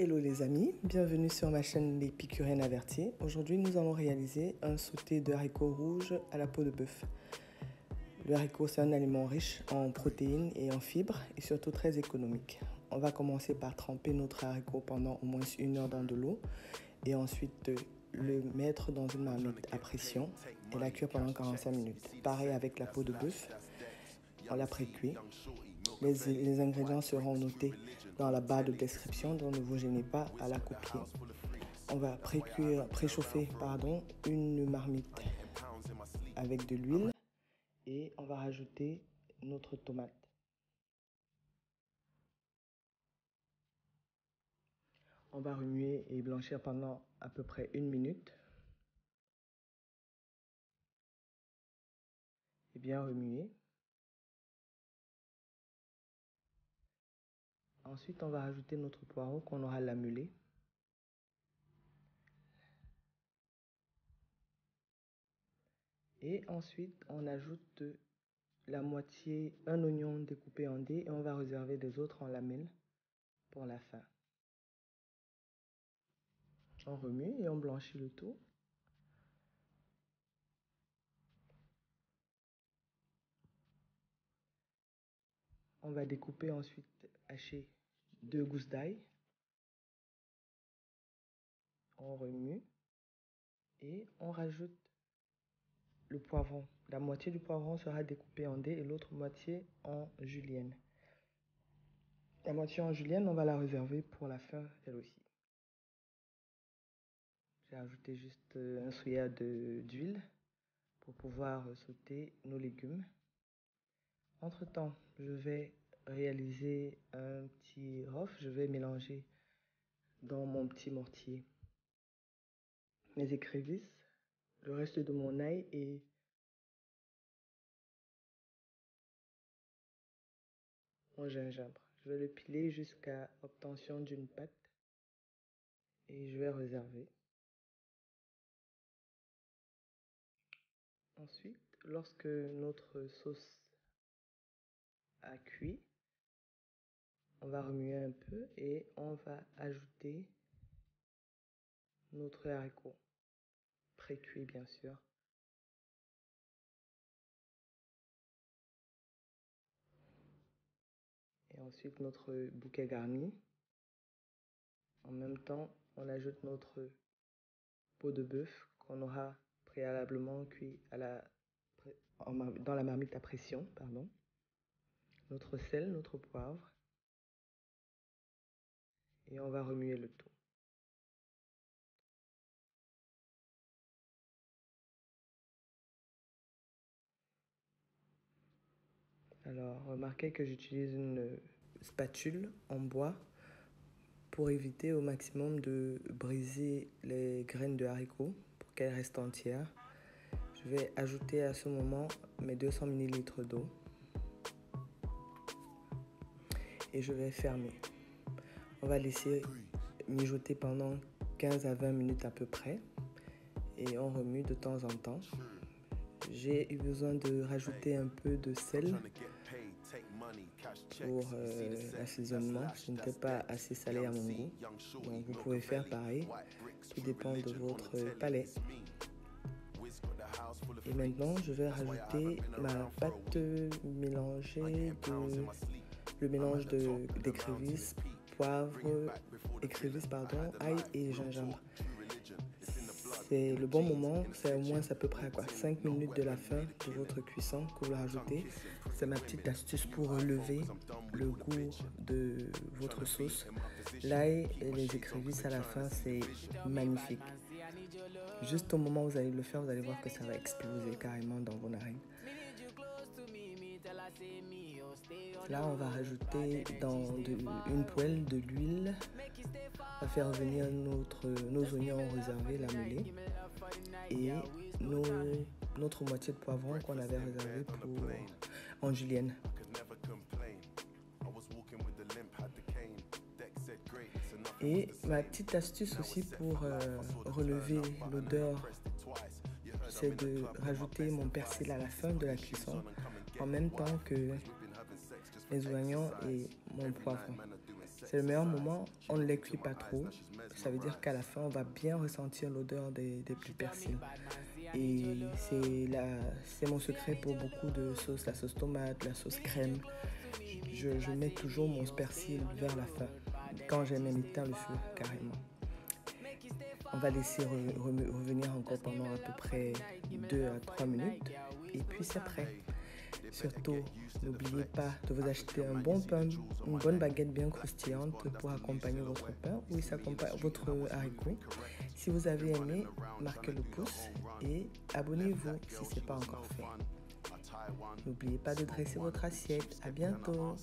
Hello les amis, bienvenue sur ma chaîne L'Épicurienne Avertie. Aujourd'hui nous allons réaliser un sauté de haricots rouges à la peau de bœuf. Le haricot c'est un aliment riche en protéines et en fibres et surtout très économique. On va commencer par tremper notre haricot pendant au moins 1 heure dans de l'eau et ensuite le mettre dans une marmite à pression et la cuire pendant 45 minutes. Pareil avec la peau de bœuf, on la pré-cuit. Les ingrédients seront notés dans la barre de description, donc ne vous gênez pas à la copier. On va préchauffer une marmite avec de l'huile et on va rajouter notre tomate. On va remuer et blanchir pendant à peu près 1 minute. Et bien remuer. Ensuite, on va rajouter notre poireau qu'on aura lamellé. Et ensuite, on ajoute un oignon découpé en dés et on va réserver des autres en lamelles pour la fin. On remue et on blanchit le tout. On va découper ensuite, hacher 2 gousses d'ail. On remue et on rajoute le poivron. La moitié du poivron sera découpée en dés et l'autre moitié en julienne. La moitié en julienne, on va la réserver pour la fin, elle aussi. J'ai ajouté juste un souillard d'huile pour pouvoir sauter nos légumes. Entre-temps, je vais réaliser un petit rof. Je vais mélanger dans mon petit mortier mes écrevisses, le reste de mon ail et mon gingembre. Je vais le piler jusqu'à obtention d'une pâte et je vais réserver. Ensuite, lorsque notre sauce a cuit, on va remuer un peu et on va ajouter notre haricot, pré-cuit bien sûr. Et ensuite notre bouquet garni. En même temps, on ajoute notre peau de bœuf qu'on aura préalablement cuit dans la marmite à pression, notre sel, notre poivre, et on va remuer le tout. Alors, remarquez que j'utilise une spatule en bois pour éviter au maximum de briser les graines de haricots pour qu'elles restent entières. Je vais ajouter à ce moment mes 200 ml d'eau et je vais fermer. On va laisser mijoter pendant 15 à 20 minutes à peu près et on remue de temps en temps. J'ai eu besoin de rajouter un peu de sel pour l'assaisonnement. Ce n'était pas assez salé à mon goût, donc vous pouvez faire pareil, tout dépend de votre palais. Et maintenant je vais rajouter ma pâte mélangée le mélange d'écrevisses, ail et gingembre. C'est le bon moment, c'est au moins à peu près à 5 minutes de la fin de votre cuisson que vous rajoutez. C'est ma petite astuce pour relever le goût de votre sauce. L'ail et les écrevisses à la fin, c'est magnifique. Juste au moment où vous allez le faire, vous allez voir que ça va exploser carrément dans vos narines. Là, on va rajouter dans une poêle de l'huile. On va faire revenir nos oignons réservés, lamellés, et notre moitié de poivron qu'on avait réservé en julienne. Et ma petite astuce aussi pour relever l'odeur, c'est de rajouter mon persil à la fin de la cuisson, en même temps que les oignons et mon poivron. C'est le meilleur moment, on ne les cuit pas trop. Ça veut dire qu'à la fin, on va bien ressentir l'odeur des petits persils. Et c'est mon secret pour beaucoup de sauces, la sauce tomate, la sauce crème. Je mets toujours mon persil vers la fin, quand j'ai même éteint le feu carrément. On va laisser revenir encore pendant à peu près 2 à 3 minutes et puis c'est prêt. Surtout, n'oubliez pas de vous acheter un bon pain, une bonne baguette bien croustillante pour accompagner votre pain ou votre haricot. Si vous avez aimé, marquez le pouce et abonnez-vous si ce n'est pas encore fait. N'oubliez pas de dresser votre assiette. À bientôt.